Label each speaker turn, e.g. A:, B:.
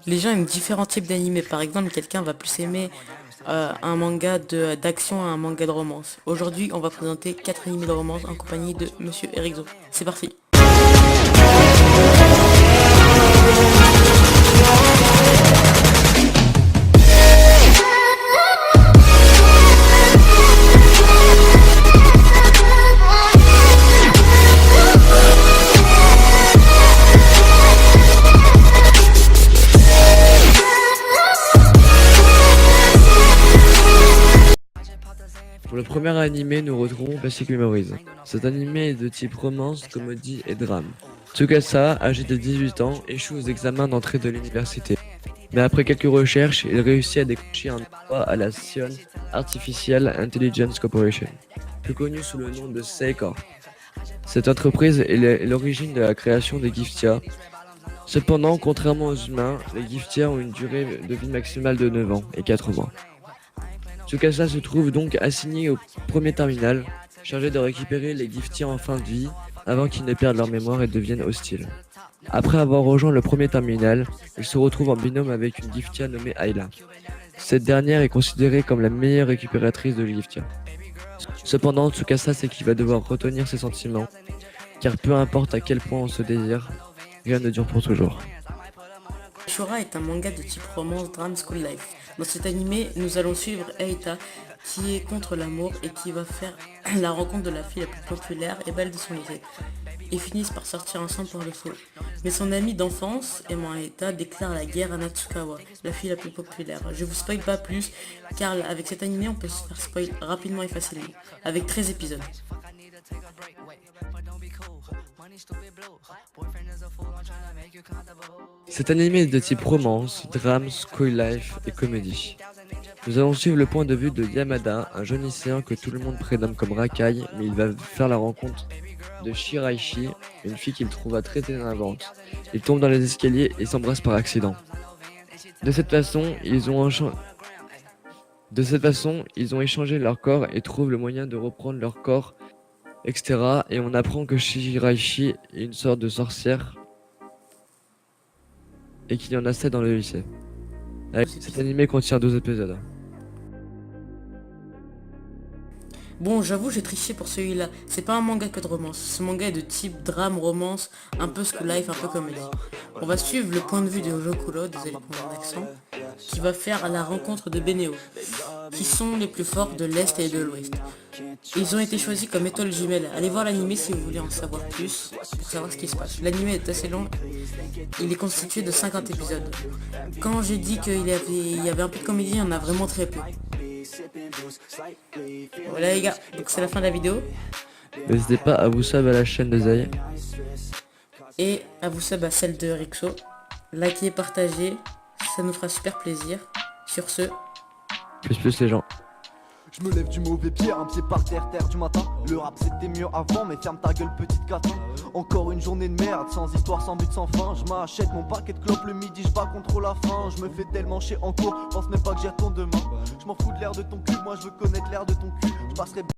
A: Les gens aiment différents types d'animés. Par exemple, quelqu'un va plus aimer un manga d'action à un manga de romance. Aujourd'hui, on va présenter 4 animés de romance en compagnie de Monsieur Erickzo. C'est parti.
B: Pour le premier animé, nous retrouvons Basic Memories. Cet animé est de type romance, comédie et drame. Tsukasa, âgé de 18 ans, échoue aux examens d'entrée de l'université. Mais après quelques recherches, il réussit à décrocher un emploi à la Sion Artificial Intelligence Corporation, plus connue sous le nom de SEICORP. Cette entreprise est l'origine de la création des Giftia. Cependant, contrairement aux humains, les Giftia ont une durée de vie maximale de 9 ans et 4 mois. Tsukasa se trouve donc assigné au premier terminal, chargé de récupérer les Giftiens en fin de vie avant qu'ils ne perdent leur mémoire et deviennent hostiles. Après avoir rejoint le premier terminal, il se retrouve en binôme avec une Giftia nommée Ayla. Cette dernière est considérée comme la meilleure récupératrice de Giftia. Cependant, Tsukasa sait qu'il va devoir retenir ses sentiments, car peu importe à quel point on se désire, rien ne dure pour toujours.
A: Shura est un manga de type romance, drame, school life. Dans cet animé, nous allons suivre Eita, qui est contre l'amour et qui va faire la rencontre de la fille la plus populaire et belle de son lycée. Ils finissent par sortir ensemble pour le faux. Mais son ami d'enfance, aimant Eita, déclare la guerre à Natsukawa, la fille la plus populaire. Je vous spoil pas plus, car avec cet animé, on peut se faire spoil rapidement et facilement, avec 13 épisodes.
B: Cet animé est de type romance, drame, school life et comédie. Nous allons suivre le point de vue de Yamada, un jeune lycéen que tout le monde prénomme comme Rakai, mais il va faire la rencontre de Shiraishi, une fille qu'il trouva très énervante. Ils tombent dans les escaliers et s'embrassent par accident. De cette façon, ils ont échangé leur corps et trouvent le moyen de reprendre leur corps, etc. Et on apprend que Shiraishi est une sorte de sorcière et qu'il y en a 7 dans le lycée. Cet animé contient 12 épisodes.
A: Bon, j'avoue, j'ai triché pour celui-là. C'est pas un manga que de romance. Ce manga est de type drame, romance, un peu school life, un peu comédie. On va suivre le point de vue de Ojokuro, désolé pour mon accent, qui va faire la rencontre de Beneo, qui sont les plus forts de l'Est et de l'Ouest. Ils ont été choisis comme étoiles jumelles. Allez voir l'animé si vous voulez en savoir plus, pour savoir ce qui se passe. L'animé est assez long, il est constitué de 50 épisodes. Quand j'ai dit qu'il y avait un peu de comédie, il y en a vraiment très peu. Voilà les gars, donc c'est la fin de la vidéo.
B: N'hésitez pas à vous sub à la chaîne de Zay.
A: Et à vous sub à celle de Rixo. Likez, partagez, ça nous fera super plaisir. Sur ce,
B: Plus les gens.
C: Je me lève du mauvais pied, un pied par terre, terre du matin. Le rap c'était mieux avant, mais ferme ta gueule petite catin. Encore une journée de merde, sans histoire, sans but, sans fin. Je m'achète mon paquet de clopes le midi, je bats contre la faim. Je me fais tellement chier en cours, pense même pas que j'y retourne demain. Je m'en fous de l'air de ton cul, moi je veux connaître l'air de ton cul. Je passerai